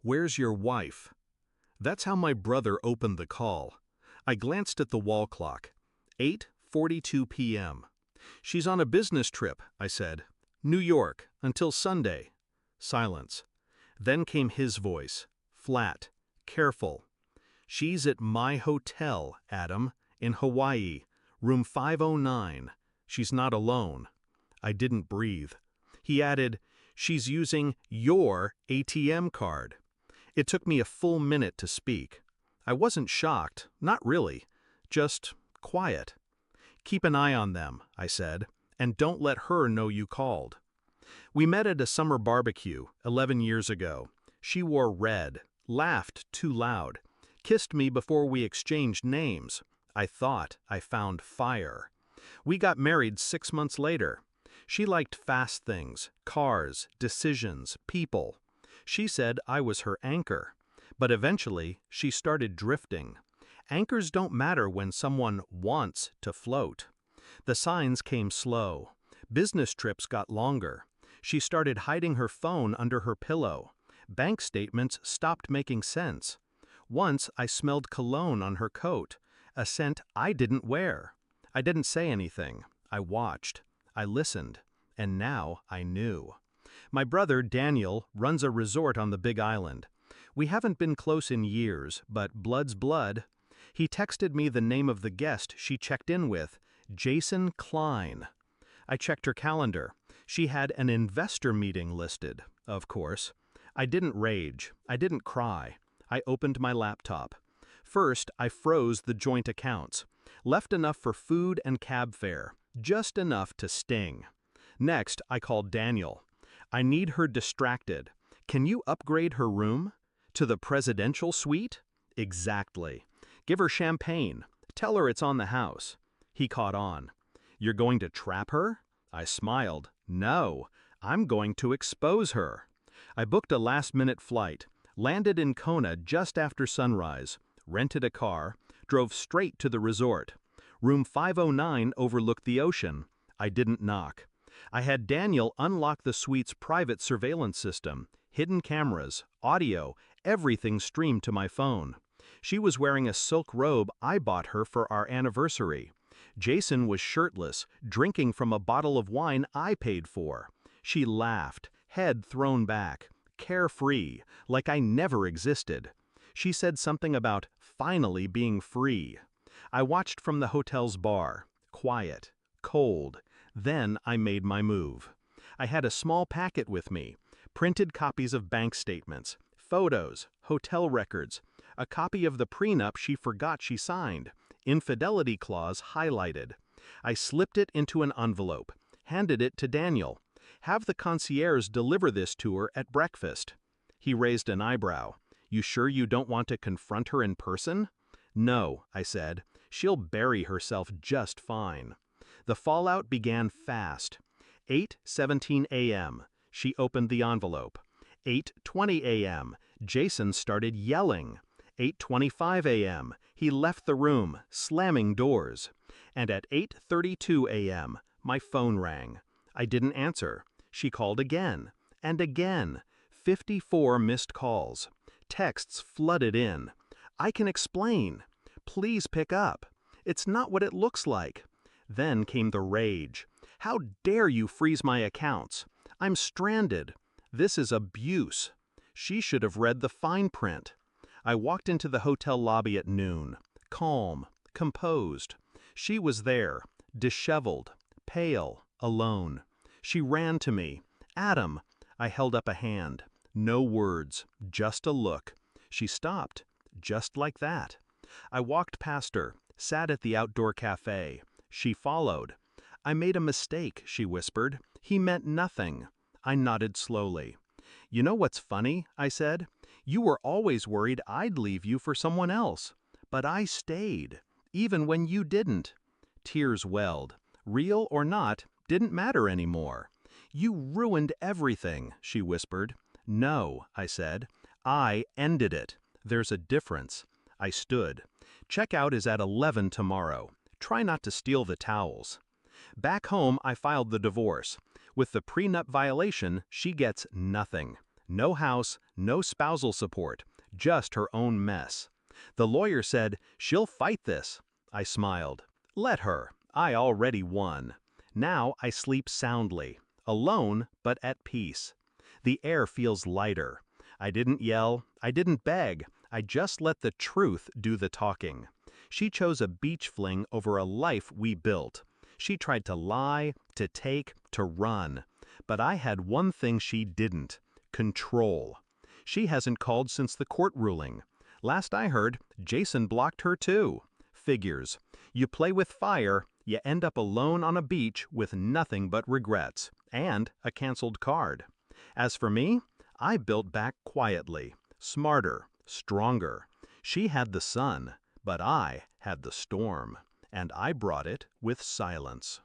"Where's your wife?" That's how my brother opened the call. I glanced at the wall clock. 8:42 p.m. "She's on a business trip," I said. "New York, until Sunday." Silence. Then came his voice, flat, careful. "She's at my hotel, Adam, in Hawaii, room 509. She's not alone." I didn't breathe. He added, "She's using your ATM card." It took me a full minute to speak. I wasn't shocked, not really, just quiet. "Keep an eye on them," I said, "and don't let her know you called." We met at a summer barbecue 11 years ago. She wore red, laughed too loud, kissed me before we exchanged names. I thought I found fire. We got married 6 months later. She liked fast things, cars, decisions, people. She said I was her anchor. But eventually, she started drifting. Anchors don't matter when someone wants to float. The signs came slow. Business trips got longer. She started hiding her phone under her pillow. Bank statements stopped making sense. Once I smelled cologne on her coat, a scent I didn't wear. I didn't say anything. I watched. I listened. And now I knew. My brother, Daniel, runs a resort on the Big Island. We haven't been close in years, but blood's blood. He texted me the name of the guest she checked in with, Jason Klein. I checked her calendar. She had an investor meeting listed, of course. I didn't rage. I didn't cry. I opened my laptop. First, I froze the joint accounts. Left enough for food and cab fare, just enough to sting. Next, I called Daniel. "I need her distracted. Can you upgrade her room? To the presidential suite?" "Exactly. Give her champagne. Tell her it's on the house." He caught on. "You're going to trap her?" I smiled. "No, I'm going to expose her." I booked a last-minute flight, landed in Kona just after sunrise, rented a car, drove straight to the resort. Room 509 overlooked the ocean. I didn't knock. I had Daniel unlock the suite's private surveillance system, hidden cameras, audio, everything streamed to my phone. She was wearing a silk robe I bought her for our anniversary. Jason was shirtless, drinking from a bottle of wine I paid for. She laughed, head thrown back, carefree, like I never existed. She said something about finally being free. I watched from the hotel's bar, quiet, cold. Then I made my move. I had a small packet with me, printed copies of bank statements, photos, hotel records, a copy of the prenup she forgot she signed, infidelity clause highlighted. I slipped it into an envelope, handed it to Daniel. "Have the concierge deliver this to her at breakfast." He raised an eyebrow. "You sure you don't want to confront her in person?" "No," I said. "She'll bury herself just fine." The fallout began fast. 8:17 a.m. She opened the envelope. 8:20 a.m. Jason started yelling. 8:25 a.m. He left the room, slamming doors. And at 8:32 a.m. my phone rang. I didn't answer. She called again. And again. 54 missed calls. Texts flooded in. "I can explain. Please pick up. It's not what it looks like." Then came the rage. "How dare you freeze my accounts? I'm stranded. This is abuse." She should have read the fine print. I walked into the hotel lobby at noon, calm, composed. She was there, disheveled, pale, alone. She ran to me. "Adam." I held up a hand. No words, just a look. She stopped, just like that. I walked past her, sat at the outdoor cafe. She followed. "I made a mistake," she whispered. "He meant nothing." I nodded slowly. "You know what's funny?" I said. "You were always worried I'd leave you for someone else. But I stayed, even when you didn't." Tears welled. Real or not, didn't matter anymore. "You ruined everything," she whispered. "No," I said. "I ended it. There's a difference." I stood. "Checkout is at 11 tomorrow. Try not to steal the towels." Back home, I filed the divorce. With the prenup violation, she gets nothing. No house, no spousal support, just her own mess. The lawyer said, "She'll fight this." I smiled. Let her. I already won. Now I sleep soundly, alone but at peace. The air feels lighter. I didn't yell, I didn't beg, I just let the truth do the talking. She chose a beach fling over a life we built. She tried to lie, to take, to run. But I had one thing she didn't: control. She hasn't called since the court ruling. Last I heard, Jason blocked her too. Figures. You play with fire, you end up alone on a beach with nothing but regrets, and a canceled card. As for me, I built back quietly, smarter, stronger. She had the sun, but I had the storm, and I brought it with silence.